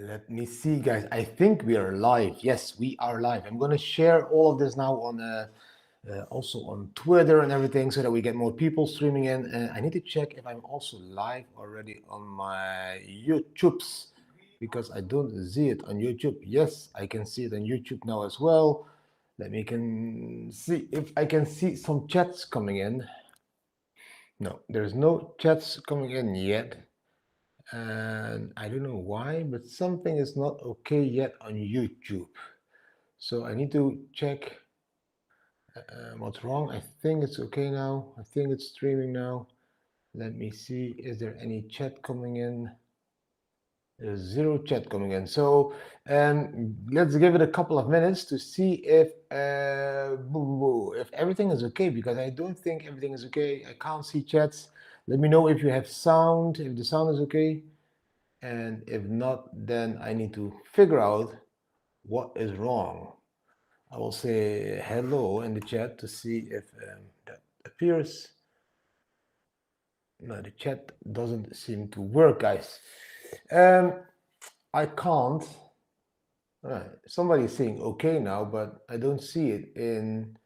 Let me see, guys. I think we are live. Yes, we are live. I'm going to share all of this now on also on Twitter and everything so that we get more people streaming in. I need to check if I'm also live already on my YouTubes because I don't see it on YouTube. Yes, I can see it on YouTube now as well. Let me can see if I can see some chats coming in. No, there's no chats coming in yet. And I don't know why, but something is not okay yet on YouTube. So I need to check what's wrong. I think it's okay now. I think it's streaming now. Let me see. Is there any chat coming in? There's zero chat coming in. So let's give it a couple of minutes to see if everything is okay, because I don't think everything is okay. I can't see chats. Let me know if you have sound, if the sound is okay. And if not, then I need to figure out what is wrong. I will say hello in the chat to see if that appears. No, the chat doesn't seem to work, guys. I can't. Somebody's saying okay now, but I don't see it in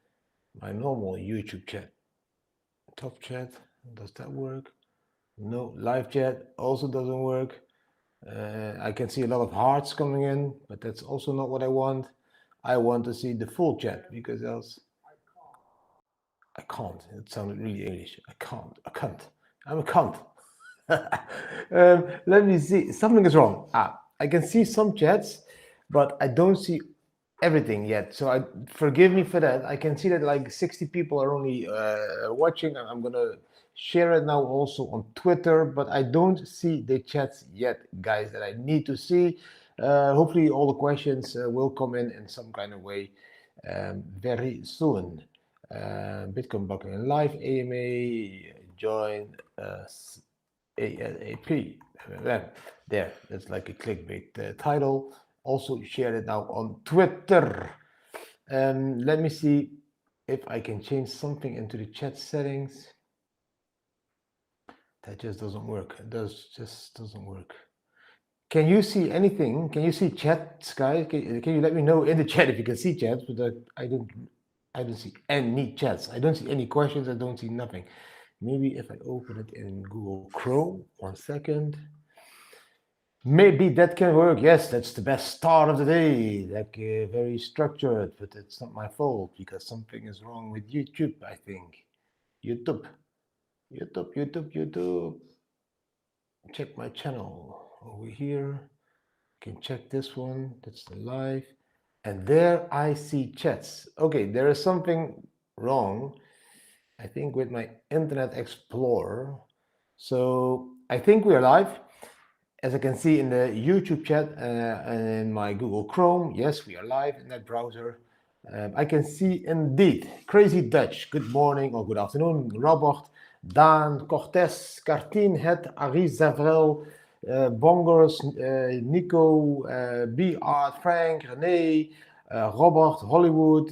my normal YouTube chat. Top chat, does that work? No, live chat also doesn't work. I can see a lot of hearts coming in, but that's also not what I want. I want to see the full chat because else I can't. It sounded really English. I can't. I can't. I'm a cunt. Let me see. Something is wrong. I can see some chats, but I don't see everything yet. So forgive me for that. I can see that like 60 people are only watching. I'm gonna share it now also on Twitter, but I don't see the chats yet, guys, that I need to see. Hopefully, all the questions will come in some kind of way very soon. Bitcoin Bucking Live AMA join ASAP. There, that's like a clickbait title. Also share it now on Twitter. Let me see if I can change something into the chat settings. That just doesn't work. It just doesn't work. Can you see anything? Can you see chats, guys? Can you let me know in the chat if you can see chats? But I don't see any chats. I don't see any questions. I don't see nothing. Maybe if I open it in Google Chrome, 1 second. Maybe that can work. Yes, that's the best start of the day. Like very structured, but it's not my fault because something is wrong with YouTube, I think. YouTube. Check my channel over here. You can check this one. That's the live. And there I see chats. Okay, there is something wrong, I think, with my Internet Explorer. So I think we are live. As I can see in the YouTube chat and in my Google Chrome, yes, we are live in that browser. I can see indeed Crazy Dutch. Good morning or good afternoon. Robert, Dan, Cortes, Cartine, Het, Aris, Zavrel, Bongers, Nico, B. Art, Frank, René, Robert, Hollywood,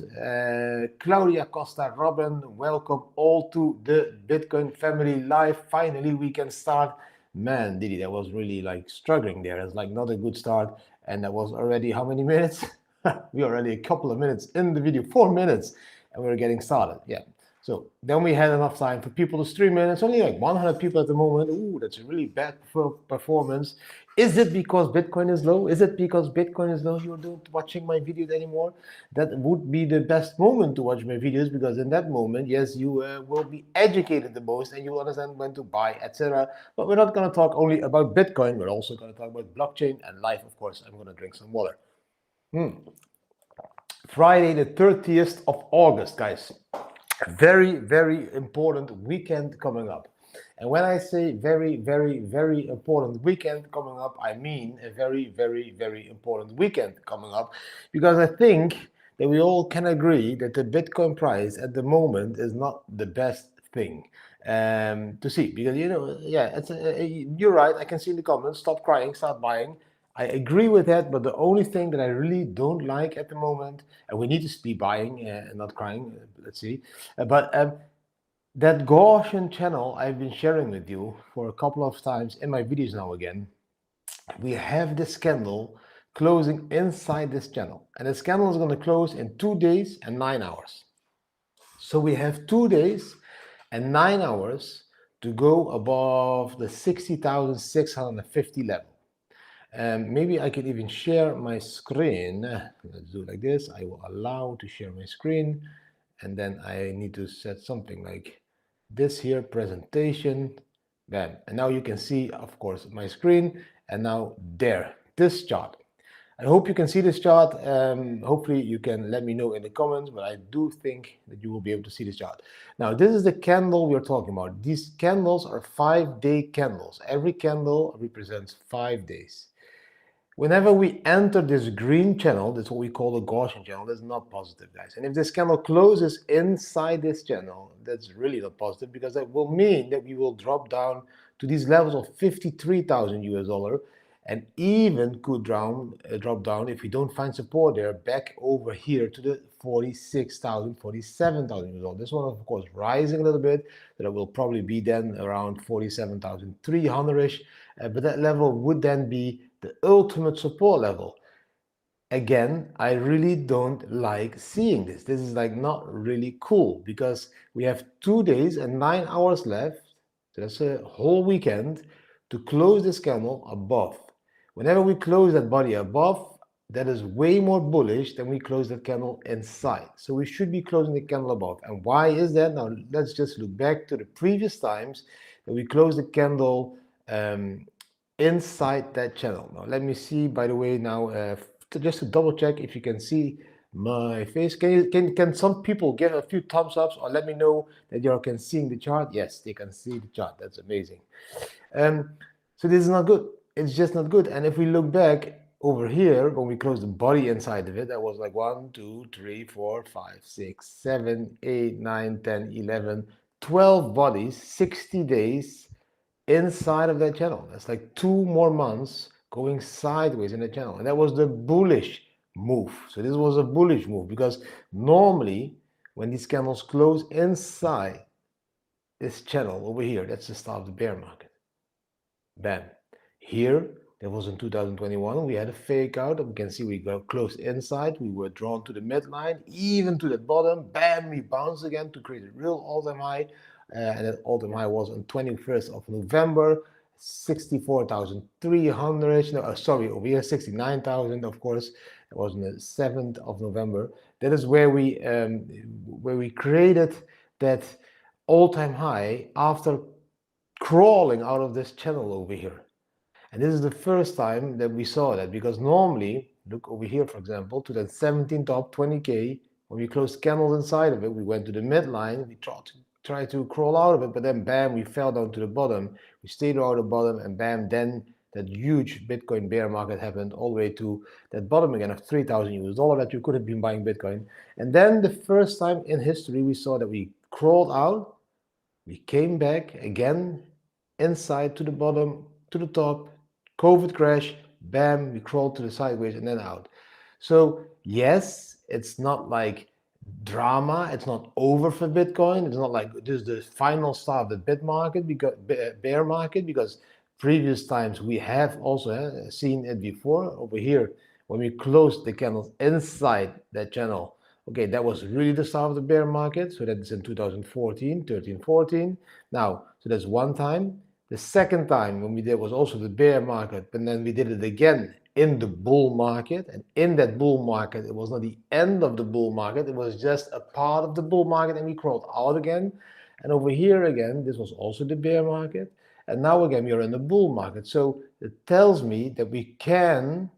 Claudia Costa, Robin. Welcome all to the Bitcoin Family Live. Finally, we can start. Man, Didi, that was really like struggling there. It's like not a good start. And that was already how many minutes? We already a couple of minutes in the video, 4 minutes, and we're getting started. Yeah. So then we had enough time for people to stream in. It's only like 100 people at the moment. Ooh, that's a really bad performance. Is it because Bitcoin is low? Is it because Bitcoin is low you're not watching my videos anymore? That would be the best moment to watch my videos, because in that moment, yes, you will be educated the most and you will understand when to buy, etc. But we're not going to talk only about Bitcoin. We're also going to talk about blockchain and life, of course. I'm going to drink some water. Friday, the 30th of August, guys. Very, very important weekend coming up. And when I say very, very, very important weekend coming up, I mean a very, very, very important weekend coming up, because I think that we all can agree that the Bitcoin price at the moment is not the best thing to see, because yeah, you're right. I can see in the comments, stop crying, start buying. I agree with that, but the only thing that I really don't like at the moment, and we need to be buying and not crying, let's see, but that Gaussian channel I've been sharing with you for a couple of times in my videos now again, we have this candle closing inside this channel, and this candle is going to close in 2 days and 9 hours. So we have 2 days and 9 hours to go above the 60,650 level. And maybe I can even share my screen. Let's do it like this. I will allow to share my screen, and then I need to set something like this here, presentation, bam. And now you can see, of course, my screen, and now there, this chart. I hope you can see this chart. Hopefully you can let me know in the comments, but I do think that you will be able to see this chart. Now, this is the candle we're talking about. These candles are 5-day candles. Every candle represents 5 days. Whenever we enter this green channel, that's what we call the Gaussian channel, that's not positive, guys. And if this candle closes inside this channel, that's really not positive, because that will mean that we will drop down to these levels of 53,000 US dollar, and even could drop down, if we don't find support there, back over here to the 46,000, 47,000 US dollar. This one, of course, rising a little bit, that will probably be then around 47,300-ish, but that level would then be the ultimate support level. Again, I really don't like seeing this. This is like not really cool, because we have 2 days and 9 hours left, so that's a whole weekend, to close this candle above. Whenever we close that body above, that is way more bullish than we close that candle inside. So we should be closing the candle above. And why is that? Now let's just look back to the previous times that we closed the candle inside that channel. Now let me see, by the way, now just to double check if you can see my face. Can some people give a few thumbs ups, or let me know that you can see the chart? Yes, they can see the chart. That's amazing. So this is not good. It's just not good. And if we look back over here, when we close the body inside of it, that was like 1, 2, 3, 4, 5, 6, 7, 8, 9, 10, 11, 12 bodies, 60 days inside of that channel. That's like 2 more months going sideways in the channel. And that was the bullish move. So this was a bullish move, because normally when these candles close inside this channel over here, that's the start of the bear market. Bam. Here, that was in 2021, we had a fake out. We can see we got closed inside. We were drawn to the midline, even to the bottom. Bam, we bounced again to create a real all-time high. And that all-time high was on 21st of November, 64,300. No, sorry, over here, 69,000, of course. It was on the 7th of November. That is where we created that all-time high after crawling out of this channel over here. And this is the first time that we saw that, because normally, look over here, for example, to that 17 top 20K, when we closed candles inside of it, we went to the midline, we tried to crawl out of it, but then bam, we fell down to the bottom. We stayed around the bottom, and bam, then that huge Bitcoin bear market happened all the way to that bottom again of 3,000 US dollar that you could have been buying Bitcoin. And then the first time in history, we saw that we crawled out, we came back again inside to the bottom, to the top, COVID crash, bam, we crawled to the sideways and then out. So yes, it's not like drama, it's not over for Bitcoin, it's not like this is the final start of the bear market, because previous times we have also seen it before. Over here, when we closed the candles inside that channel, okay, that was really the start of the bear market. So that's in 2014, 13, 14. Now, so that's one time. The second time when we did was also the bear market, but then we did it again in the bull market. And in that bull market, it was not the end of the bull market, it was just a part of the bull market, and we crawled out again. And over here again, this was also the bear market. And now again, we are in the bull market. So it tells me that we can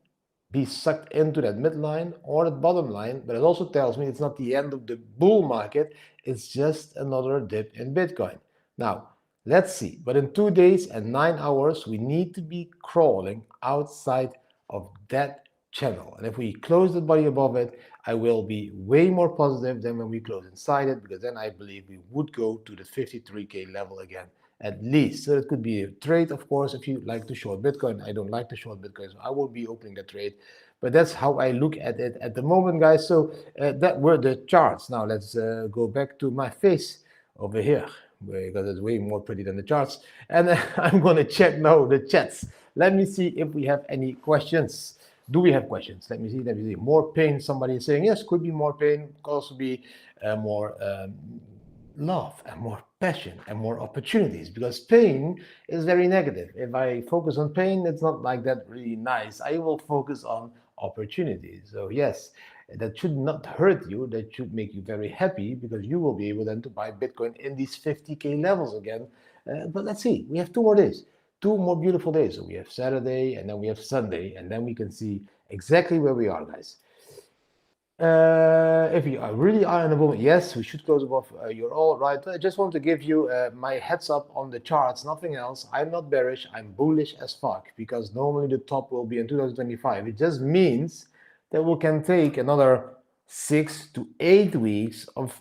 be sucked into that midline or that bottom line, but it also tells me it's not the end of the bull market, it's just another dip in Bitcoin. Now, let's see, but in 2 days and 9 hours, we need to be crawling outside of that channel. And if we close the body above it, I will be way more positive than when we close inside it, because then I believe we would go to the 53K level again, at least. So it could be a trade, of course, if you like to short Bitcoin. I don't like to short Bitcoin, so I won't be opening that trade. But that's how I look at it at the moment, guys. So that were the charts. Now let's go back to my face over here. because it's way more pretty than the charts. And I'm going to check now the chats. Let me see if we have any questions. Do we have questions? Let me see. Let me see. More pain. Somebody is saying yes. Could be more pain. Could also be more love and more passion and more opportunities, because pain is very negative. If I focus on pain, it's not like that really nice. I will focus on opportunities. So yes, that should not hurt you. That should make you very happy, because you will be able then to buy Bitcoin in these 50K levels again. But let's see, we have 2 more days, 2 more beautiful days. So we have Saturday and then we have Sunday, and then we can see exactly where we are, guys. If you really are in a moment, yes, we should close above. You're all right. I just want to give you my heads up on the charts, nothing else. I'm not bearish, I'm bullish as fuck, because normally the top will be in 2025. It just means that we can take another 6 to 8 weeks of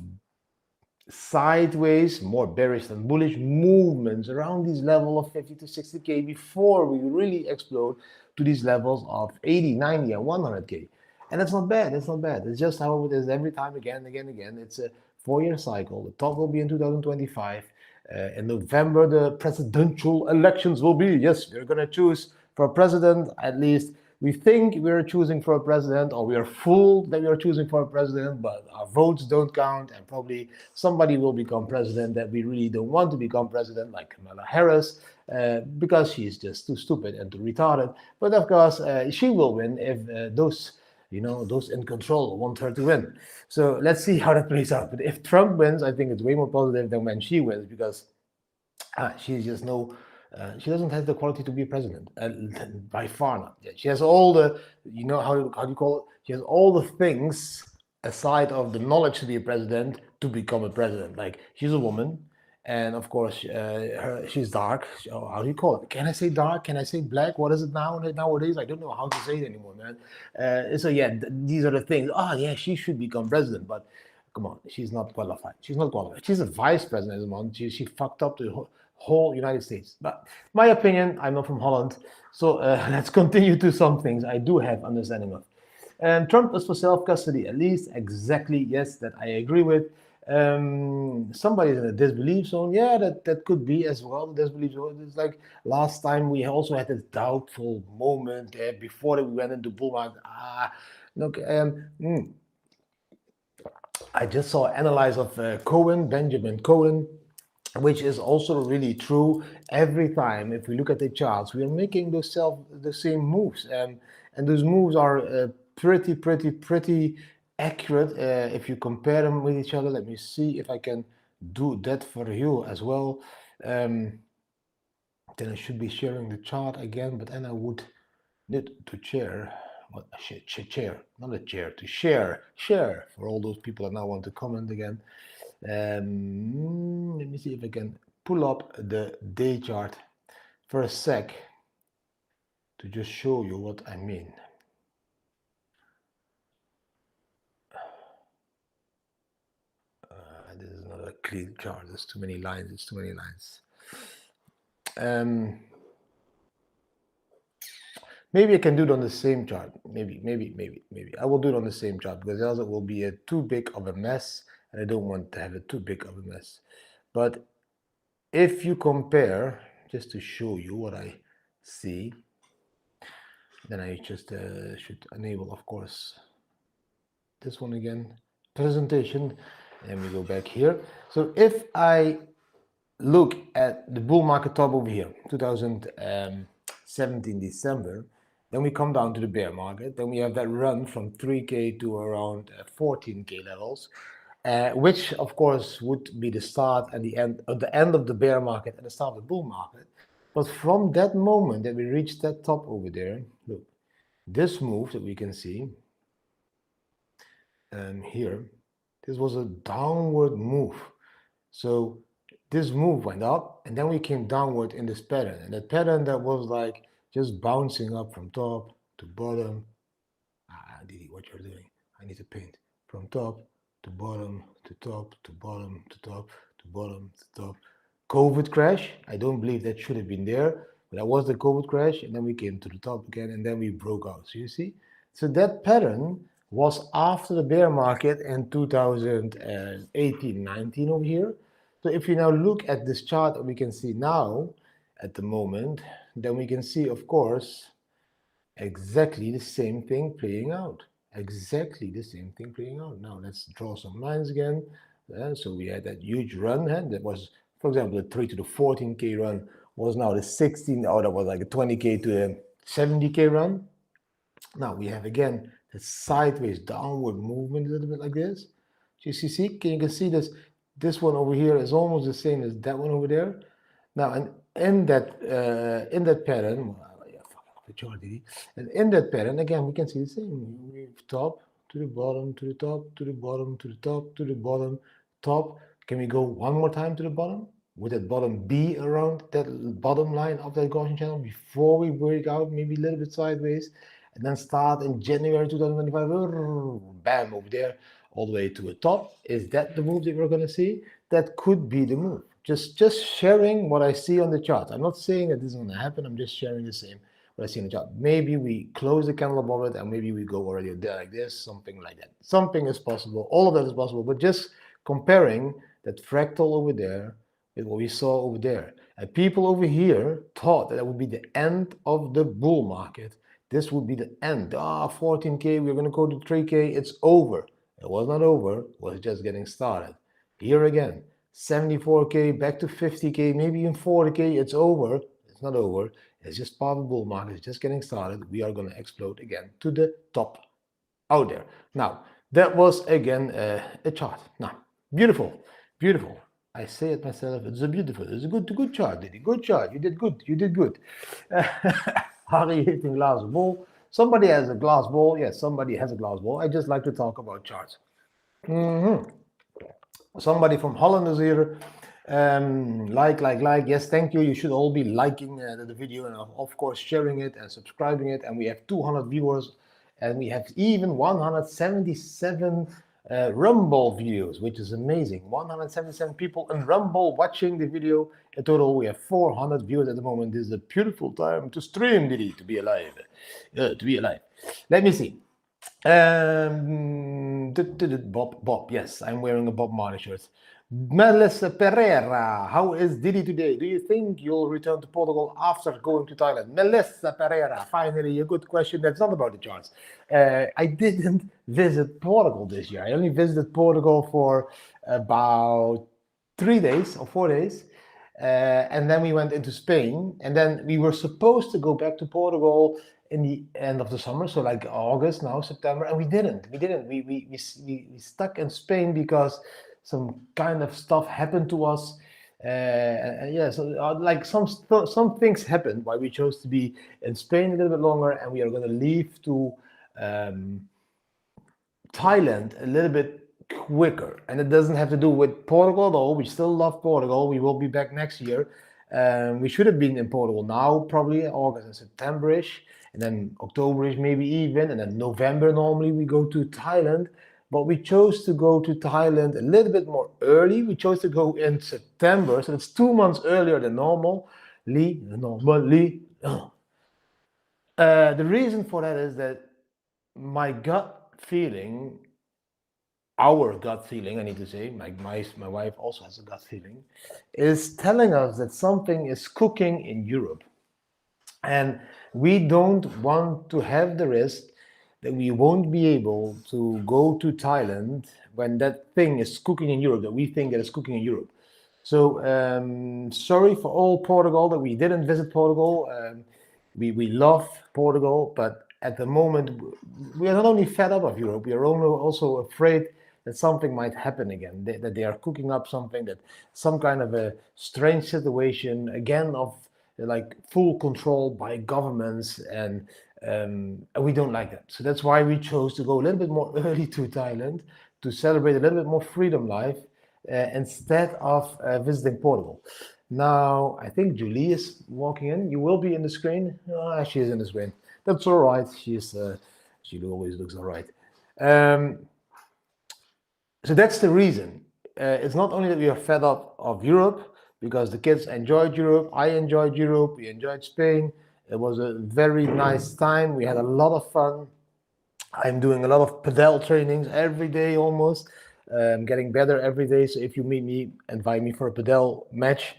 sideways, more bearish than bullish movements around this level of 50 to 60K before we really explode to these levels of 80, 90, and 100K. And that's not bad. It's not bad. It's just how it is every time, again. It's a 4-year cycle. The top will be in 2025. In November, the presidential elections will be. Yes, we're going to choose for a president. At least we think we're choosing for a president, or we are fooled that we are choosing for a president, but our votes don't count, and probably somebody will become president that we really don't want to become president, like Kamala Harris, because she's just too stupid and too retarded. But of course, she will win if those in control want her to win. So let's see how that plays out. But if Trump wins, I think it's way more positive than when she wins, because she's just she doesn't have the quality to be a president, by far not. She has all the, how do you call it? She has all the things aside of the knowledge to be a president to become a president. Like, she's a woman, and of course, she's dark. How do you call it? Can I say dark? Can I say black? What is it nowadays? I don't know how to say it anymore, man. So yeah, these are the things. Yeah, she should become president, but come on, she's not qualified. She's not qualified. She's a vice president. She fucked up the whole United States. But my opinion, I'm not from Holland, so let's continue to some things I do have understanding of. And Trump is for self-custody, at least. Exactly, yes, that I agree with. Somebody's in a disbelief zone. Yeah, that could be as well. Disbelief zone. It's like last time we also had this doubtful moment before we went into bull market. Look, I just saw an analysis of Benjamin Cohen, which is also really true. Every time, if we look at the charts, we are making the same moves, and those moves are pretty accurate if you compare them with each other. Let me see if I can do that for you as well. Then I should be sharing the chart again, but then I would need to share. Share, not a chair, to share for all those people that now want to comment again. Let me see if I can pull up the day chart for a sec to just show you what I mean. This is not a clean chart. There's too many lines. It's too many lines. Maybe I can do it on the same chart. Maybe. I will do it on the same chart, because else it will be too big of a mess, and I don't want to have it too big of a mess. But if you compare, just to show you what I see, then I just should enable, of course, this one again, presentation, and we go back here. So if I look at the bull market top over here, 2017 December, then we come down to the bear market. Then we have that run from 3K to around 14K levels, which of course would be the start and the end of the bear market and the start of the bull market. But from that moment that we reached that top over there, look, this move that we can see here, this was a downward move. So this move went up, and then we came downward in this pattern, and that pattern that was like just bouncing up from top to bottom. Didi, what you're doing? I need to paint from top to bottom to top to bottom to top to bottom to top. COVID crash. I don't believe that should have been there, but that was the COVID crash, and then we came to the top again, and then we broke out. So you see, so that pattern was after the bear market in 2018-19 over here. So if you now look at this chart that we can see now at the moment, then we can see, of course, exactly the same thing playing out. Exactly the same thing playing out. Now let's draw some lines again. So we had that huge run, that was, for example, the 3 to the 14K run was now the 16, or that was like a 20K to the 70K run. Now we have again the sideways downward movement a little bit like this. You see, you can see this one over here is almost the same as that one over there. Now, and in that pattern, and in that pattern, again, we can see the same. Top to the bottom, to the top, to the bottom, to the top, to the bottom, top. Can we go one more time to the bottom? Would that bottom be around that bottom line of that Gaussian channel before we break out, maybe a little bit sideways, and then start in January 2025, bam, over there, all the way to the top? Is that the move that we're going to see? That could be the move. Just sharing what I see on the chart. I'm not saying that this is going to happen. I'm just sharing the same what I see in the chart. Maybe we close the candle above it, and maybe we go already there like this, something like that. Something is possible. All of that is possible. But just comparing that fractal over there with what we saw over there. And people over here thought that would be the end of the bull market. This would be the end. 14K, we're going to go to 3K. It's over. It was not over. It was just getting started. Here again, 74K, back to 50K, maybe even 40K. It's over. It's not over. It's just part of the bull market. It's just getting started. We are going to explode again to the top out there. Now, that was again a chart. Now, beautiful, beautiful. I say it myself. It's a good chart, Didi. Good chart. You did good. You did good. Harry hitting glass ball. Somebody has a glass ball. Yes, somebody has a glass ball. I just like to talk about charts. Somebody from Holland is here. Like. Yes, thank you. You should all be liking the video and of course sharing it and subscribing it. And we have 200 viewers, and we have even 177 Rumble videos, which is amazing. 177 people in Rumble watching the video. In total, we have 400 viewers at the moment. This is a beautiful time to stream, Didi, to be alive. To be alive. Let me see. Bob, yes, I'm wearing a Bob Marley shirt. Melissa Pereira, how is Didi today? Do you think you'll return to Portugal after going to Thailand? Melissa Pereira, finally a good question. That's not about the charts. I didn't visit Portugal this year. I only visited Portugal for about 3 days or 4 days. And then we went into Spain, and then we were supposed to go back to Portugal in the end of the summer, so like August, now September, and we didn't. We stuck in Spain because some kind of stuff happened to us. Yeah, so like some things happened why we chose to be in Spain a little bit longer, and we are going to leave to Thailand a little bit quicker. And it doesn't have to do with Portugal though. We still love Portugal. We will be back next year. We should have been in Portugal now, probably August and September-ish, and then October-ish maybe even, and then November normally we go to Thailand. But we chose to go to Thailand a little bit more early. We chose to go in September, so it's 2 months earlier than normal. The reason for that is that my gut feeling, our gut feeling, I need to say, my wife also has a gut feeling, is telling us that something is cooking in Europe. And we don't want to have the risk that we won't be able to go to Thailand when that thing is cooking in Europe, that we think that is cooking in Europe. So sorry for all Portugal that we didn't visit Portugal. We love Portugal, but at the moment we are not only fed up of Europe, we are also afraid that something might happen again, that they are cooking up something, that some kind of a strange situation again of like full control by governments, and we don't like that. So that's why we chose to go a little bit more early to Thailand to celebrate a little bit more freedom life instead of visiting Portugal. Now, I think Julie is walking in. You will be in the screen. She is in the screen. That's all right. She always looks all right. So that's the reason. It's not only that we are fed up of Europe, because the kids enjoyed Europe, I enjoyed Europe, we enjoyed Spain. It was a very nice time. We had a lot of fun. I'm doing a lot of pedal trainings every day almost. getting better every day. So if you meet me, invite me for a padel match.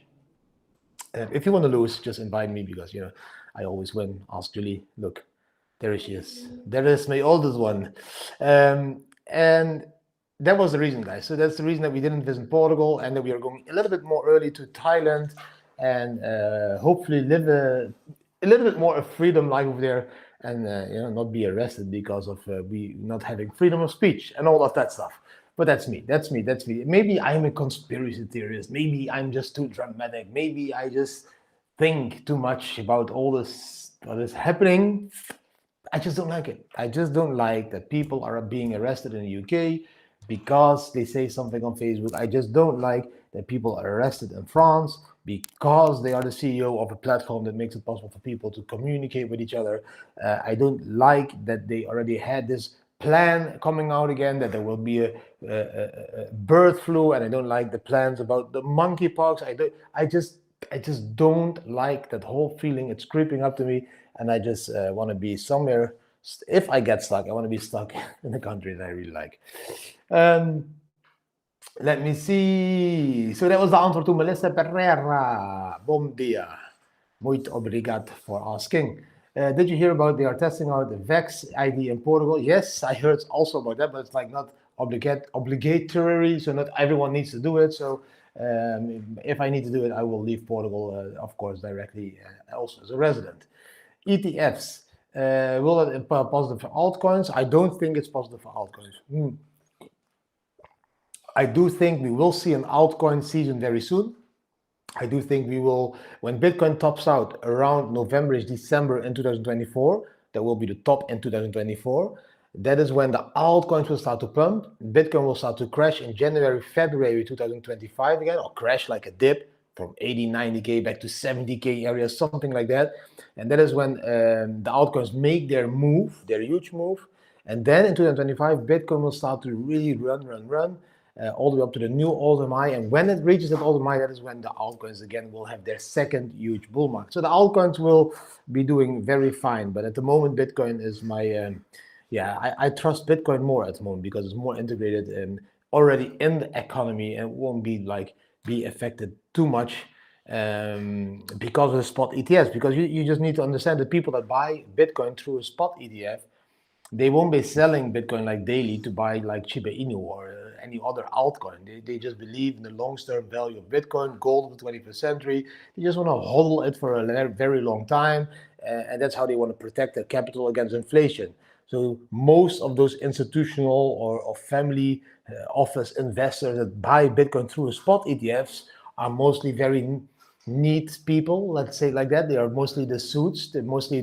If you want to lose, just invite me because I always win. Ask Julie. Look, there she is. There is my oldest one, and that was the reason, guys. So that's the reason that we didn't visit Portugal and that we are going a little bit more early to Thailand and hopefully live a little bit more of freedom life over there and not be arrested because of we not having freedom of speech and all of that stuff. But that's me. That's me. That's me. Maybe I'm a conspiracy theorist. Maybe I'm just too dramatic. Maybe I just think too much about all this what is happening. I just don't like it. I just don't like that people are being arrested in the UK because they say something on Facebook. I just don't like that people are arrested in France because they are the CEO of a platform that makes it possible for people to communicate with each other. I don't like that they already had this plan coming out again that there will be a bird flu, and I don't like the plans about the monkeypox. I just don't like that whole feeling. It's creeping up to me, and I just want to be somewhere. If I get stuck, I want to be stuck in the country that I really like. Let me see. So that was the answer to Melissa Pereira. Bom dia. Muito obrigado for asking. Did you hear about they are testing out the Vex ID in Portugal? Yes, I heard also about that, but it's like not obligatory, so not everyone needs to do it. So if I need to do it, I will leave Portugal, of course, directly, also as a resident. ETFs. Will it positive for altcoins? I don't think it's positive for altcoins. I do think we will see an altcoin season very soon. I do think we will, when Bitcoin tops out around November, December in 2024, that will be the top in 2024. That is when the altcoins will start to pump. Bitcoin will start to crash in January, February 2025 again, or crash like a dip from 80, 90K back to 70K areas, something like that. And that is when the altcoins make their move, their huge move. And then in 2025, Bitcoin will start to really run. All the way up to the new all-time high, and when it reaches that all-time high, that is when the altcoins again will have their second huge bull market. So the altcoins will be doing very fine, but at the moment, Bitcoin is my, I trust Bitcoin more at the moment because it's more integrated and already in the economy and won't be affected too much because of the spot ETFs. Because you just need to understand the people that buy Bitcoin through a spot ETF, they won't be selling Bitcoin like daily to buy like Shiba Inu or any other altcoin. They just believe in the long-term value of Bitcoin, gold of the 21st century. They just want to hodl it for a very long time, and that's how they want to protect their capital against inflation. So most of those institutional or family office investors that buy Bitcoin through spot ETFs are mostly very neat people, let's say like that. They are mostly the suits, they're mostly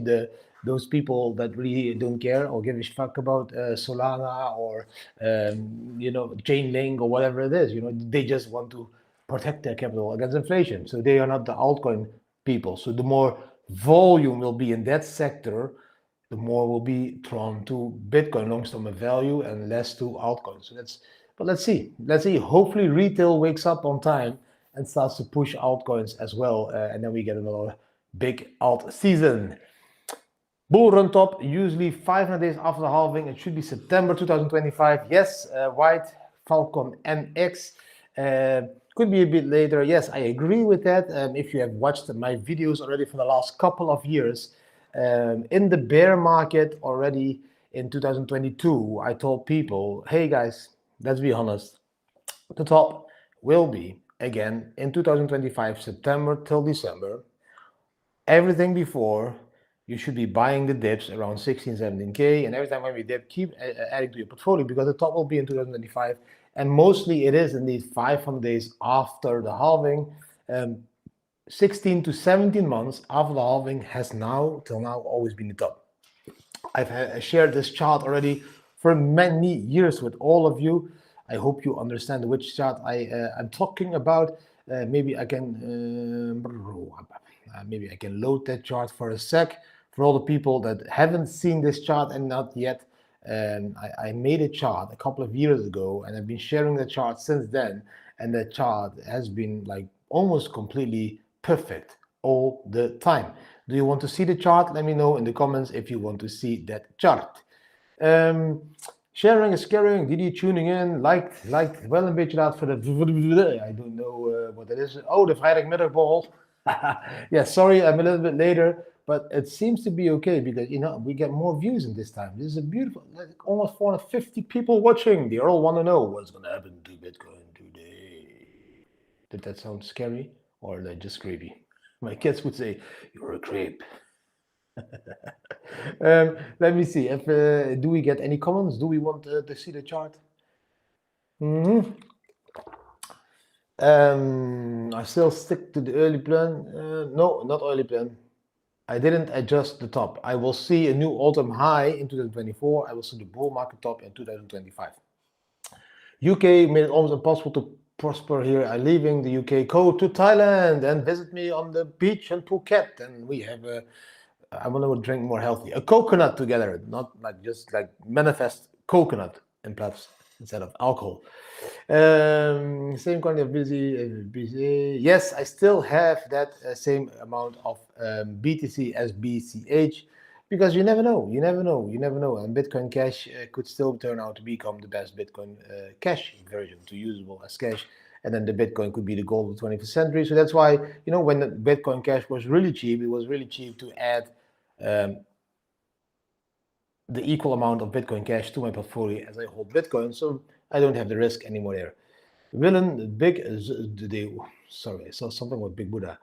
those people that really don't care or give a fuck about Solana or Chainlink or whatever it is. They just want to protect their capital against inflation. So they are not the altcoin people. So the more volume will be in that sector, the more will be thrown to Bitcoin long-term value and less to altcoins. But let's see. Hopefully retail wakes up on time and starts to push altcoins as well, and then we get another big alt season. Bull run top, usually 500 days after the halving. It should be September 2025. Yes, White Falcon NX. Could be a bit later. Yes, I agree with that. If you have watched my videos already for the last couple of years, in the bear market already in 2022, I told people, hey guys, let's be honest. The top will be, again, in 2025, September till December. Everything before, you should be buying the dips around 16, 17K, and every time when we dip, keep adding to your portfolio because the top will be in 2025, and mostly it is indeed 500 days after the halving. 16 to 17 months after the halving has till now always been the top. I've shared this chart already for many years with all of you. I hope you understand which chart I'm talking about. Maybe I can load that chart for a sec. For all the people that haven't seen this chart and not yet, I made a chart a couple of years ago, and I've been sharing the chart since then. And the chart has been like almost completely perfect all the time. Do you want to see the chart? Let me know in the comments if you want to see that chart. Sharing is caring. Did you tuning in? Liked. Wel een beetje laat voor de. I don't know what that is. Oh, the vrijdagmiddagball. Yeah, sorry, I'm a little bit later, but it seems to be okay because we get more views in this time. This is a beautiful, like almost 450 people watching. They all want to know what's going to happen to Bitcoin today. Did that sound scary or like just creepy? My kids would say, "You're a creep." Let me see. If do we get any comments? Do we want to see the chart? Mhm. I still stick to the early plan. No, not early plan. I didn't adjust the top. I will see a new all-time high in 2024. I will see the bull market top in 2025. UK made it almost impossible to prosper here. I'm leaving the UK. Go to Thailand and visit me on the beach in Phuket. And we have I want to drink more healthy. A coconut together, not like just like manifest coconut in plus instead of alcohol. Same kind of busy. Yes, I still have that same amount of BTC as BCH because you never know. You never know. You never know. And Bitcoin Cash could still turn out to become the best Bitcoin Cash version, to usable as cash. And then the Bitcoin could be the gold of the 21st century. So that's why, when the Bitcoin Cash was really cheap, it was really cheap to add the equal amount of Bitcoin Cash to my portfolio as I hold Bitcoin. So I don't have the risk anymore there. Willem, sorry, I saw something with Big Buddha.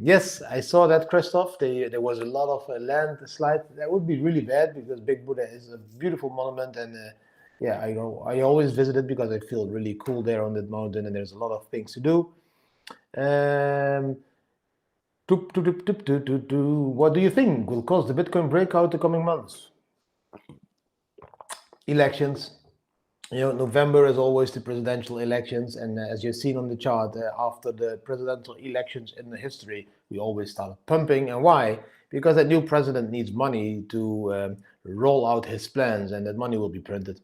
Yes, I saw that, Christoph. There was a lot of landslide. That would be really bad because Big Buddha is a beautiful monument, and yeah, I always visit it because I feel really cool there on that mountain, and there's a lot of things to do. What do you think will cause the Bitcoin breakout the coming months? Elections. November is always the presidential elections, and as you've seen on the chart, after the presidential elections in the history, we always start pumping. And why? Because that new president needs money to roll out his plans, and that money will be printed,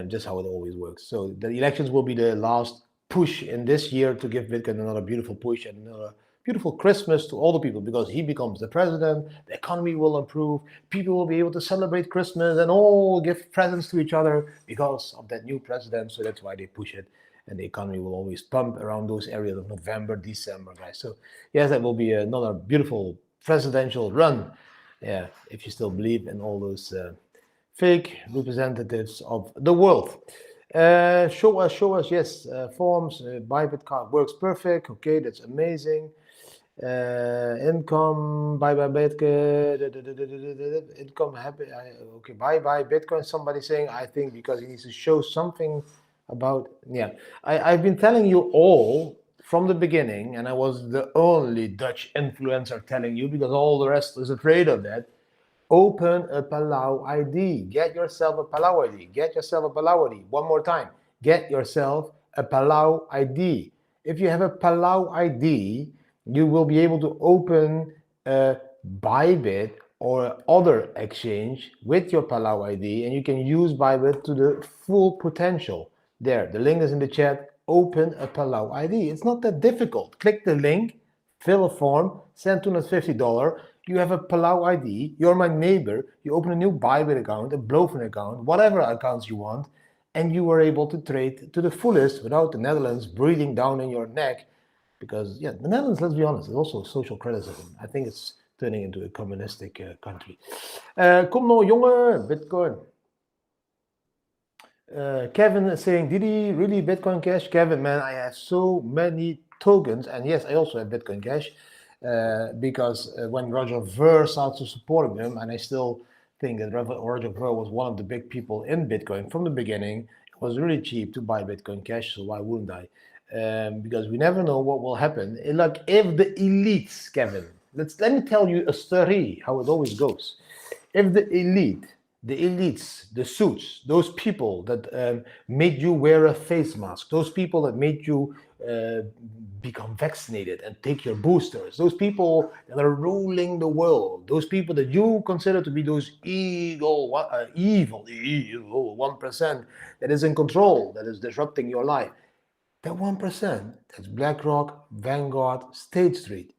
just how it always works. So the elections will be the last push in this year to give Bitcoin another beautiful push and another beautiful Christmas to all the people, because he becomes the president, the economy will improve, people will be able to celebrate Christmas and all give presents to each other because of that new president. So that's why they push it, and the economy will always pump around those areas of November, December, guys. So yes, that will be another beautiful presidential run. Yeah, if you still believe in all those fake representatives of the world. Show us, yes, forms. Bybit card works perfect. Okay, that's amazing. Income, buy Bitcoin, income, happy. Okay, buy Bitcoin. Somebody saying, I think because he needs to show something about, yeah. I've been telling you all from the beginning, and I was the only Dutch influencer telling you because all the rest is afraid of that. Open a Palau ID. Get yourself a Palau ID. Get yourself a Palau ID. One more time. Get yourself a Palau ID. If you have a Palau ID, you will be able to open a Bybit or other exchange with your Palau ID, and you can use Bybit to the full potential. There, the link is in the chat. Open a Palau ID. It's not that difficult. Click the link, fill a form, send $250. You have a Palau ID. You're my neighbor. You open a new Bybit account, a Bluefin account, whatever accounts you want, and you are able to trade to the fullest without the Netherlands breathing down in your neck. Because, yeah, the Netherlands, let's be honest, is also social criticism. I think it's turning into a communistic country. Kom nou, jongen, Bitcoin. Kevin is saying, did he really Bitcoin Cash? Kevin, man, I have so many tokens, and yes, I also have Bitcoin Cash, because when Roger Ver started supporting him, and I still think that Roger Ver was one of the big people in Bitcoin from the beginning, it was really cheap to buy Bitcoin Cash, so why wouldn't I? Because we never know what will happen. Like if the elites, Kevin, let me tell you a story, how it always goes. If the elites, the suits, those people that made you wear a face mask, those people that made you become vaccinated and take your boosters, those people that are ruling the world, those people that you consider to be those evil 1% that is in control, that is disrupting your life, that 1%, that's BlackRock, Vanguard, State Street,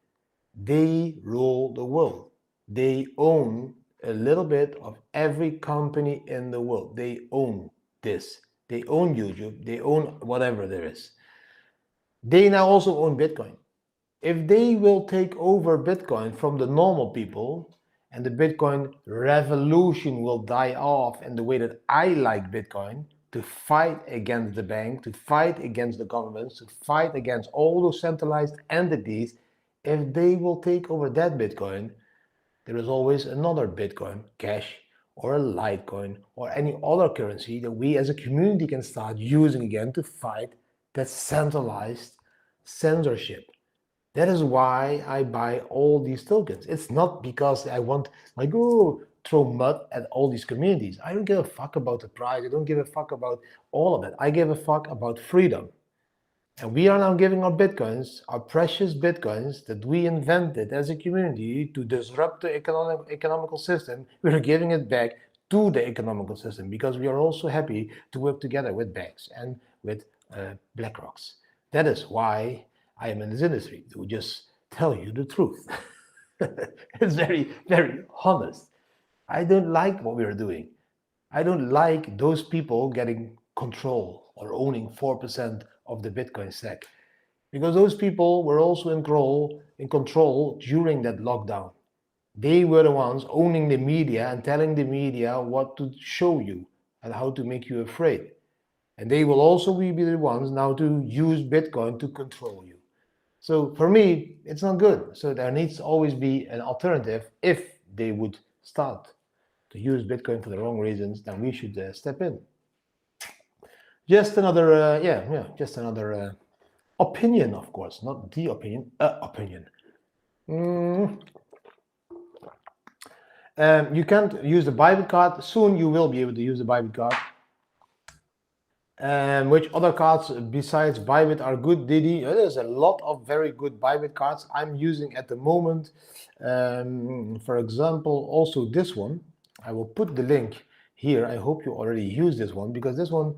they rule the world. They own a little bit of every company in the world. They own this. They own YouTube. They own whatever there is. They now also own Bitcoin. If they will take over Bitcoin from the normal people, and the Bitcoin revolution will die off in the way that I like Bitcoin, to fight against the bank, to fight against the governments, to fight against all those centralized entities, if they will take over that Bitcoin, there is always another Bitcoin, Cash, or a Litecoin, or any other currency that we as a community can start using again to fight that centralized censorship. That is why I buy all these tokens. It's not because I want, like, oh, throw mud at all these communities. I don't give a fuck about the price. I don't give a fuck about all of it. I give a fuck about freedom. And we are now giving our Bitcoins, our precious Bitcoins that we invented as a community to disrupt the economical system, we're giving it back to the economical system because we are also happy to work together with banks and with BlackRocks. That is why I am in this industry, to just tell you the truth. It's very, very honest. I don't like what we are doing. I don't like those people getting control or owning 4% of the Bitcoin stack, because those people were also in control during that lockdown. They were the ones owning the media and telling the media what to show you and how to make you afraid. And they will also be the ones now to use Bitcoin to control you. So for me, it's not good. So there needs to always be an alternative. If they would start to use Bitcoin for the wrong reasons, then we should step in. Just another, just another opinion, of course, not the opinion, opinion. You can't use the Bybit card. Soon you will be able to use the Bybit card. Which other cards besides Bybit are good, Didi? There's a lot of very good Bybit cards I'm using at the moment. For example, also this one. I will put the link here. I hope you already use this one, because this one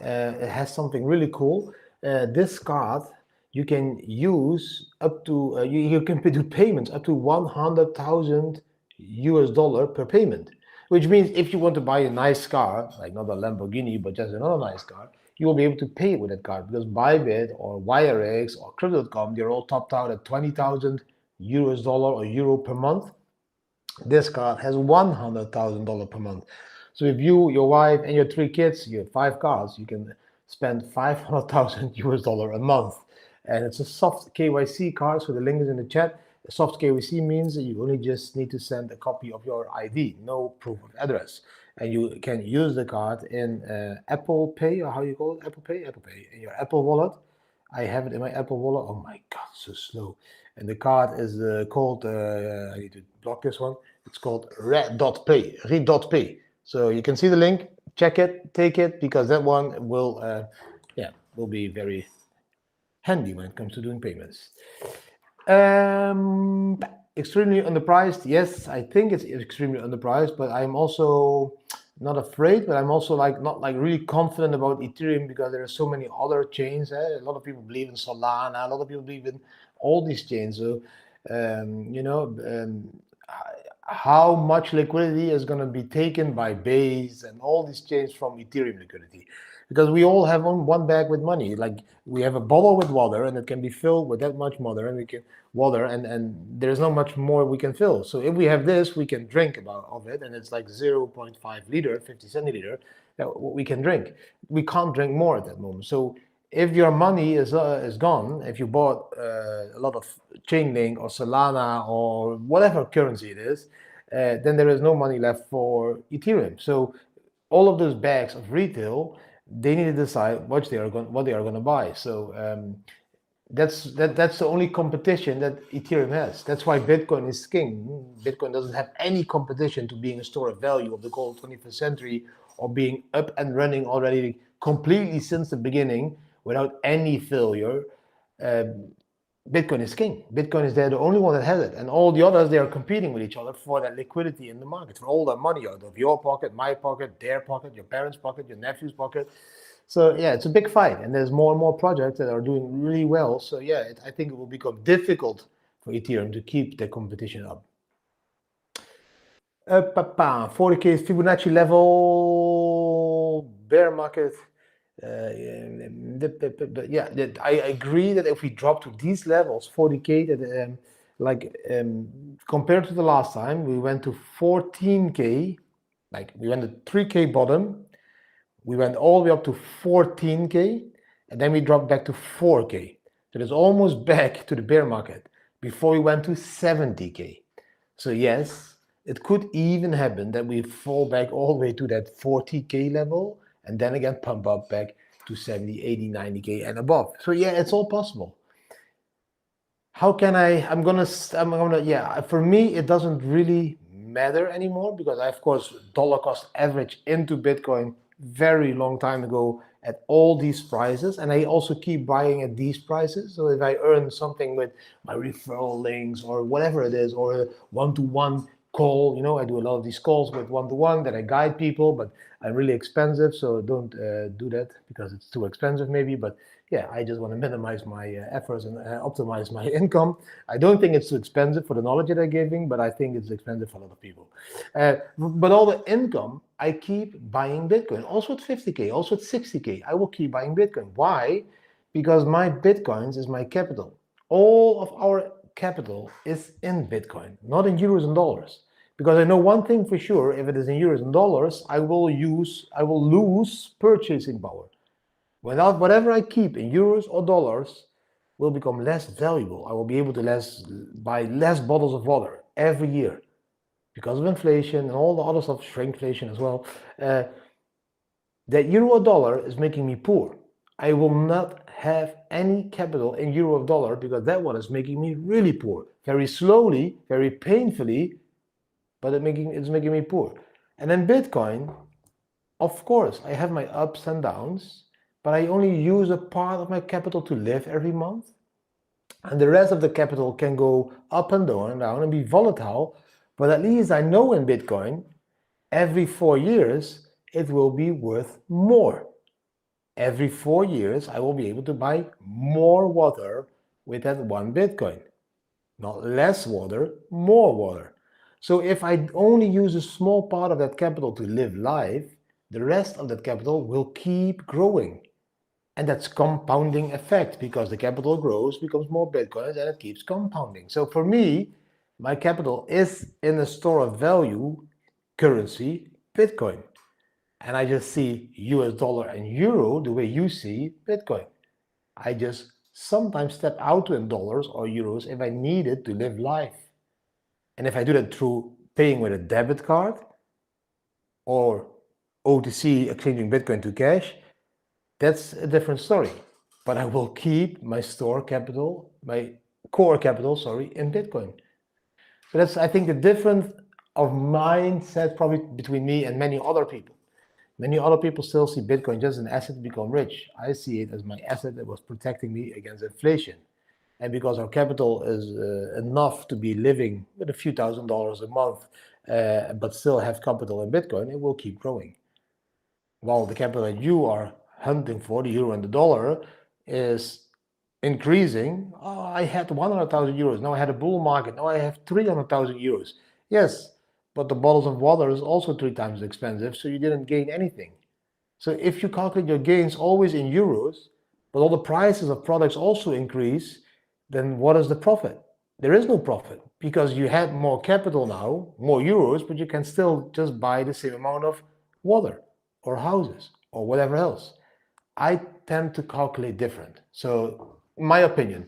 has something really cool. This card you can use up to, you can do payments up to 100,000 US dollar per payment. Which means if you want to buy a nice car, like not a Lamborghini, but just another nice car, you will be able to pay with that card, because Bybit or Wirex or Crypto.com, they're all topped out at 20,000 US dollar or euro per month. This card has $100,000 per month. So if you, your wife, and your 3 kids, you have 5 cars, you can spend 500,000 US dollar a month. And it's a soft KYC card, so the link is in the chat. Soft KYC means that you only just need to send a copy of your ID, no proof of address. And you can use the card in Apple Pay, or how you call it? Apple Pay, in your Apple Wallet. I have it in my Apple Wallet. Oh my God, so slow. And the card is called, I need to block this one. It's called Red.Pay. So you can see the link, check it, take it, because that one will, will be very handy when it comes to doing payments. Extremely underpriced. Yes, I think it's extremely underpriced, but I'm also not afraid, but I'm also not really confident about Ethereum, because there are so many other chains. A lot of people believe in Solana, a lot of people believe in all these chains. So, how much liquidity is going to be taken by Base and all these chains from Ethereum liquidity? Because we all have one bag with money. Like, we have a bottle with water, and it can be filled with that much water, and we can and there's not much more we can fill. So if we have this, we can drink of it, and it's like 0.5 liter, 50 centiliter, what we can drink. We can't drink more at that moment. So if your money is gone, if you bought a lot of Chainlink or Solana or whatever currency it is, then there is no money left for Ethereum. So all of those bags of retail, they need to decide what they are going to buy. So that's the only competition that Ethereum has. That's why Bitcoin is king. Bitcoin doesn't have any competition to being a store of value of the gold 21st century, or being up and running already completely since the beginning without any failure. Bitcoin is king. Bitcoin is there, the only one that has it, and all the others, they are competing with each other for that liquidity in the market, for all that money out of your pocket, my pocket, their pocket, your parents' pocket, your nephew's pocket. So yeah, it's a big fight, and there's more and more projects that are doing really well. So yeah, I think it will become difficult for Ethereum to keep the competition up. 40K is Fibonacci level, bear market. Yeah, I agree that if we drop to these levels, 40K, that compared to the last time, we went to 14K, like we went to 3K bottom, we went all the way up to 14K, and then we dropped back to 4K. So it's almost back to the bear market before we went to 70K. So yes, it could even happen that we fall back all the way to that 40K level and then again pump up back to 70, 80, 90K and above. So yeah, it's all possible. How can I'm gonna, yeah, for me, it doesn't really matter anymore because I, of course, dollar cost average into Bitcoin very long time ago at all these prices. And I also keep buying at these prices. So if I earn something with my referral links or whatever it is, or a one-to-one call, I do a lot of these calls with one-to-one that I guide people, but I'm really expensive. So don't do that because it's too expensive maybe, but yeah, I just want to minimize my efforts and optimize my income. I don't think it's too expensive for the knowledge that I'm giving, but I think it's expensive for a lot of people. But all the income, I keep buying Bitcoin. Also at 50K, also at 60K, I will keep buying Bitcoin. Why? Because my Bitcoins is my capital. All of our capital is in Bitcoin, not in euros and dollars. Because I know one thing for sure, if it is in euros and dollars, I will lose purchasing power. Without whatever I keep in euros or dollars will become less valuable. I will be able to buy less bottles of water every year because of inflation and all the other stuff, shrinkflation as well. That euro or dollar is making me poor. I will not have any capital in euro or dollar because that one is making me really poor. Very slowly, very painfully, but it's making me poor. And then Bitcoin, of course, I have my ups and downs, but I only use a part of my capital to live every month. And the rest of the capital can go up and down and be volatile. But at least I know in Bitcoin, every 4 years, it will be worth more. Every 4 years, I will be able to buy more water with that one Bitcoin. Not less water, more water. So if I only use a small part of that capital to live life, the rest of that capital will keep growing. And that's compounding effect because the capital grows, becomes more Bitcoins, and it keeps compounding. So for me, my capital is in a store of value currency, Bitcoin. And I just see US dollar and euro the way you see Bitcoin. I just sometimes step out in dollars or euros if I need it to live life. And if I do that through paying with a debit card or OTC exchanging Bitcoin to cash, that's a different story. But I will keep my core capital, in Bitcoin. So that's, I think, the difference of mindset probably between me and many other people. Many other people still see Bitcoin just as an asset to become rich. I see it as my asset that was protecting me against inflation. And because our capital is enough to be living with a few $1,000s a month, but still have capital in Bitcoin, it will keep growing. While the capital that you are hunting for, the euro and the dollar, is increasing. Oh, I had 100,000 euros. Now I had a bull market. Now I have 300,000 euros. Yes, but the bottles of water is also 3 times expensive, so you didn't gain anything. So if you calculate your gains always in euros, but all the prices of products also increase, then what is the profit? There is no profit because you had more capital now, more euros, but you can still just buy the same amount of water or houses or whatever else. I tend to calculate different. So, my opinion.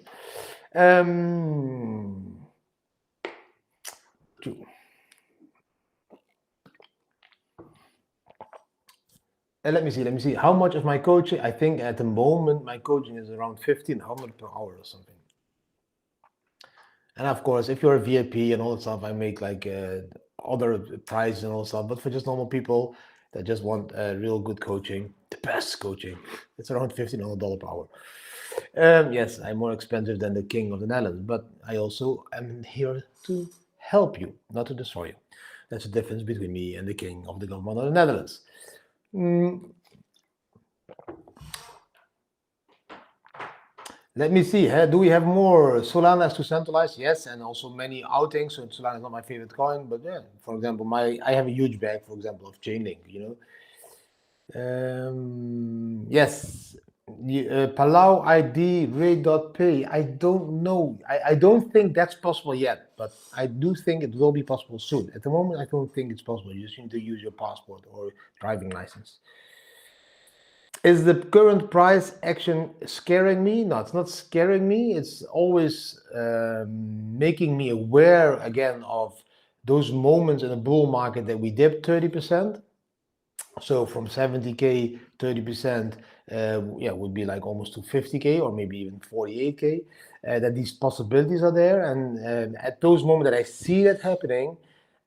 Let me see. How much of my coaching? I think at the moment my coaching is around 1,500 per hour or something. And of course, if you're a VIP and all that stuff, I make like other prices and all that stuff. But for just normal people that just want real good coaching, the best coaching, it's around $1,500 per hour. Yes, I'm more expensive than the king of the Netherlands, but I also am here to help you, not to destroy you. That's the difference between me and the king of the government of the Netherlands. Let me see. Do we have more? Solana is to centralize, yes, and also many outings. So Solana is not my favorite coin, but yeah, for example, I have a huge bag, for example, of Chainlink. Yes, Palau ID Ray.pay. I don't know. I don't think that's possible yet, but I do think it will be possible soon. At the moment, I don't think it's possible. You just need to use your passport or driving license. Is the current price action scaring me? No, it's not scaring me. It's always making me aware again of those moments in a bull market that we dipped 30%. So from 70K, 30%, yeah, would be like almost to 50K or maybe even 48K. That these possibilities are there, and at those moments that I see that happening,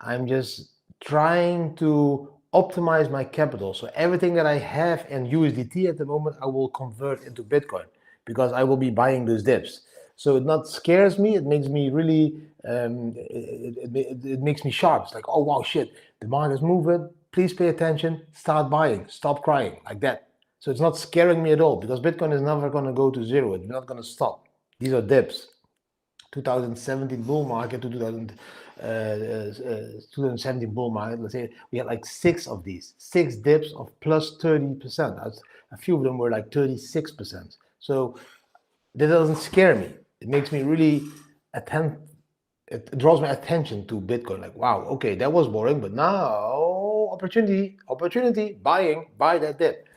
I'm just trying to optimize my capital. So everything that I have in USDT at the moment, I will convert into Bitcoin because I will be buying those dips. So it not scares me. It makes me really, it makes me sharp. It's like, oh wow, shit, the market is moving. Please pay attention. Start buying. Stop crying, like that. So it's not scaring me at all because Bitcoin is never going to go to zero. It's not going to stop. These are dips. 2017 bull market to 2017 bull market, let's say we had like 6 of these, 6 dips of plus 30%. A few of them were like 36%. So that doesn't scare me. It makes me really it draws my attention to Bitcoin. Like, wow, okay, that was boring, but now opportunity, buy that dip.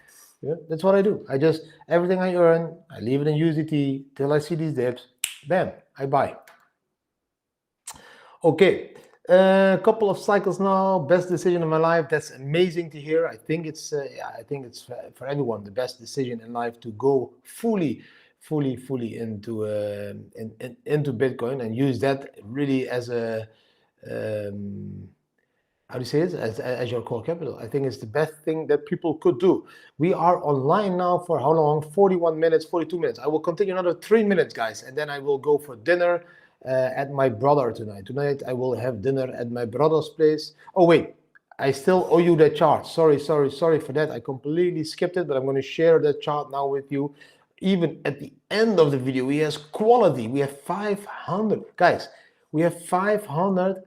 Yeah, that's what I do. I just, everything I earn, I leave it in USDT till I see these dips, bam, I buy. Okay, a couple of cycles now. Best decision of my life. That's amazing to hear. I think it's for everyone the best decision in life to go fully into into Bitcoin and use that really as a how do you say it, as your core capital. I think it's the best thing that people could do. We are online now for how long? 41 minutes, 42 minutes. I will continue another 3 minutes, guys, and then I will go for dinner at my brother tonight. Tonight I will have dinner at my brother's place. Oh wait, I still owe you that chart. Sorry for that. I completely skipped it, but I'm going to share that chart now with you. Even at the end of the video, he has quality. We have 500 guys. We have 500.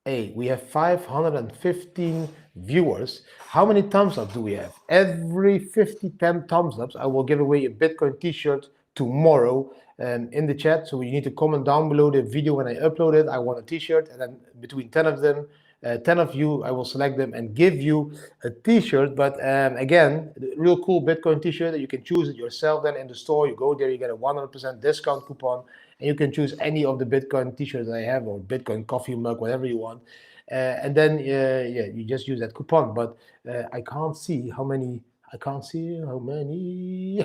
Hey, we have 515 viewers. How many thumbs up do we have? Every 10 thumbs ups, I will give away a Bitcoin t-shirt tomorrow in the chat. So you need to comment down below the video when I upload it. I want a t-shirt, and then between 10 of them, 10 of you, I will select them and give you a t-shirt. But again, real cool Bitcoin t-shirt that you can choose it yourself. Then in the store, you go there, you get a 100% discount coupon, and you can choose any of the Bitcoin t-shirts I have, or Bitcoin coffee mug, whatever you want. And then yeah, you just use that coupon. But I can't see how many. I can't see how many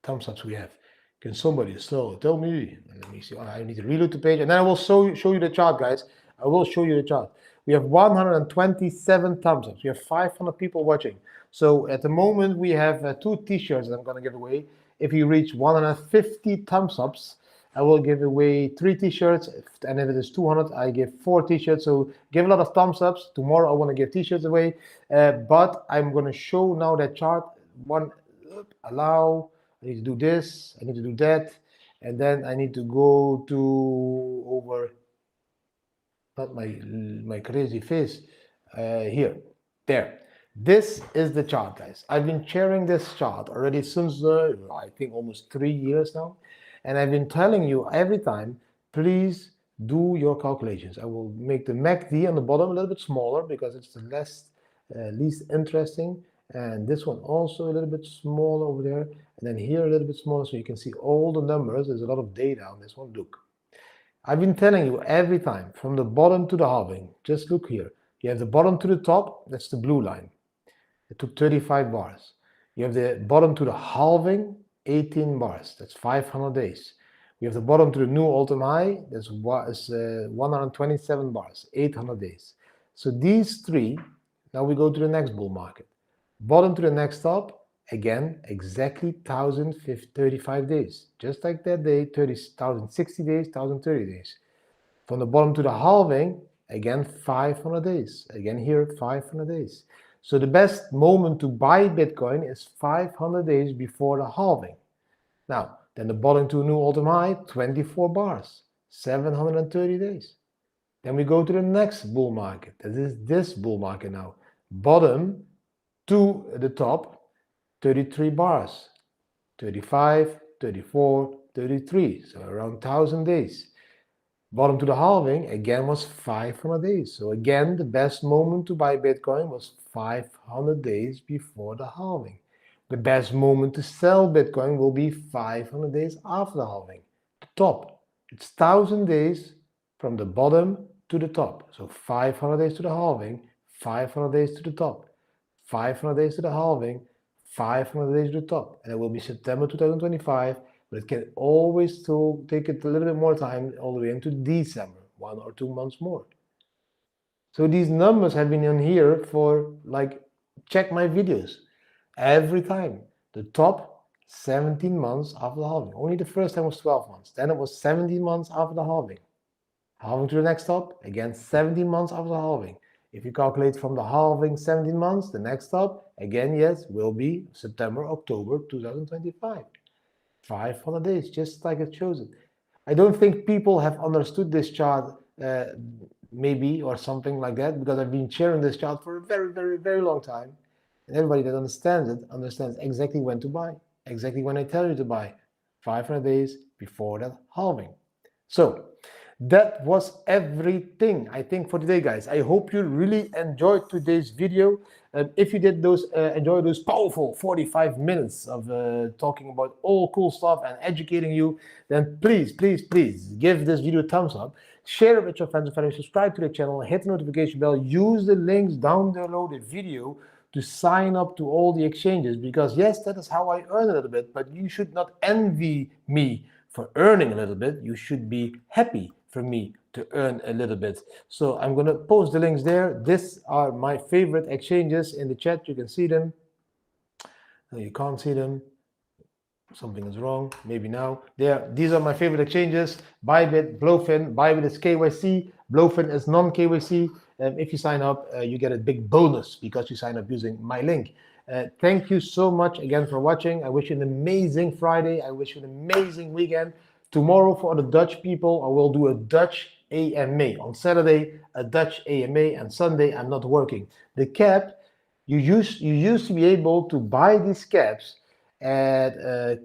thumbs ups we have. Can somebody still tell me? Let me see. I need to reload the page, and then I will show you the chart, guys. I will show you the chart. We have 127 thumbs ups. We have 500 people watching. So at the moment, we have 2 t-shirts that I'm going to give away. If you reach 150 thumbs ups, I will give away 3 t-shirts, and if it is 200, I give 4 t-shirts. So give a lot of thumbs ups. Tomorrow I want to give t-shirts away, but I'm going to show now that chart. Allow. I need to do this, I need to do that, and then I need to go to over, not my crazy face, here, there. This is the chart, guys. I've been sharing this chart already since, I think almost 3 years now, and I've been telling you every time, please do your calculations. I will make the MACD on the bottom a little bit smaller because it's the least interesting, and this one also a little bit smaller over there, and then here a little bit smaller, so you can see all the numbers. There's a lot of data on this one. Look, I've been telling you every time, from the bottom to the halving, just look here. You have the bottom to the top, that's the blue line. It took 35 bars. You have the bottom to the halving, 18 bars. That's 500 days. We have the bottom to the new all-time high, that's 127 bars, 800 days. So these 3, now we go to the next bull market. Bottom to the next top, again, exactly 1,035 days. Just like that day, 1,060 days, 1,030 days. From the bottom to the halving, again, 500 days. Again here, 500 days. So the best moment to buy Bitcoin is 500 days before the halving. Now, then the bottom to a new all-time high, 24 bars, 730 days. Then we go to the next bull market. That is this bull market now. Bottom to the top, 33 bars, 35, 34, 33, so around 1,000 days. Bottom to the halving again was 500 days. So again, the best moment to buy Bitcoin was 500 days before the halving. The best moment to sell Bitcoin will be 500 days after the halving. The top, it's 1,000 days from the bottom to the top. So 500 days to the halving, 500 days to the top, 500 days to the halving, 500 days to the top. And it will be September 2025. But it can always still take it a little bit more time all the way into December, 1 or 2 months more. So these numbers have been in here for, like, check my videos every time. The top 17 months after the halving. Only the first time was 12 months. Then it was 17 months after the halving. Halving to the next top, again 17 months after the halving. If you calculate from the halving 17 months, the next top, again, yes, will be September, October 2025. 500 days, just like it shows it. I don't think people have understood this chart, maybe, or something like that, because I've been sharing this chart for a very, very, very long time. And everybody that understands it understands exactly when to buy, exactly when I tell you to buy, 500 days before that halving. So that was everything, I think, for today, guys. I hope you really enjoyed today's video. If you did enjoy those powerful 45 minutes of talking about all cool stuff and educating you, then please, please, please give this video a thumbs up, share it with your friends and family, subscribe to the channel, hit the notification bell, use the links down below the video to sign up to all the exchanges, because yes, that is how I earn a little bit, but you should not envy me for earning a little bit. You should be happy for me to earn a little bit. So I'm going to post the links there. These are my favorite exchanges in the chat. You can see them. No, you can't see them. Something is wrong. Maybe now. There. These are my favorite exchanges: Bybit, Blowfin. Bybit is KYC. Blowfin is non-KYC. If you sign up, you get a big bonus because you sign up using my link. Thank you so much again for watching. I wish you an amazing Friday. I wish you an amazing weekend. Tomorrow, for the Dutch people, I will do a Dutch AMA. On Saturday, a Dutch AMA, and Sunday, I'm not working. The cap, you used to be able to buy these caps at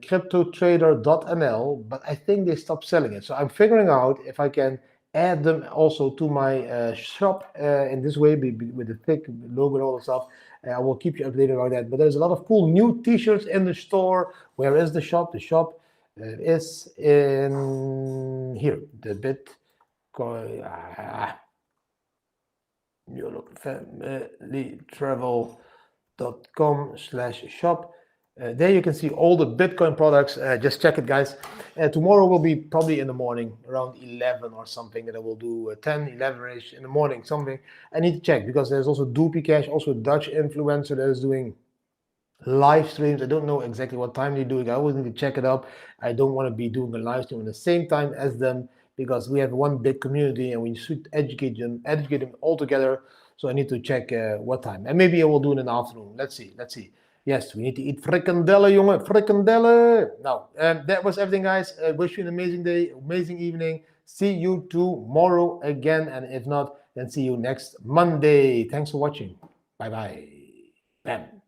cryptotrader.nl, but I think they stopped selling it. So I'm figuring out if I can add them also to my shop in this way, with the thick logo and all that stuff. I will keep you updated about that. But there's a lot of cool new t-shirts in the store. Where is the shop? The shop is in here, the Bitcoin familytravel.com/shop. There you can see all the Bitcoin products. Just check it, guys. Tomorrow will be probably in the morning, around 11 or something, that I will do 10, 11-ish in the morning, something. I need to check, because there's also Doopy Cash, also a Dutch influencer that is doing live streams. I don't know exactly what time they're doing. I always need to check it up. I don't want to be doing a live stream at the same time as them, because we have one big community and we should educate them all together. So I need to check what time, and maybe I will do it in the afternoon. Let's see. Yes, we need to eat frikandellen, jongen, frikandellen. Now, that was everything, guys. I wish you an amazing day, amazing evening. See you tomorrow again, and if not, then see you next Monday. Thanks for watching. Bye bye. Bam.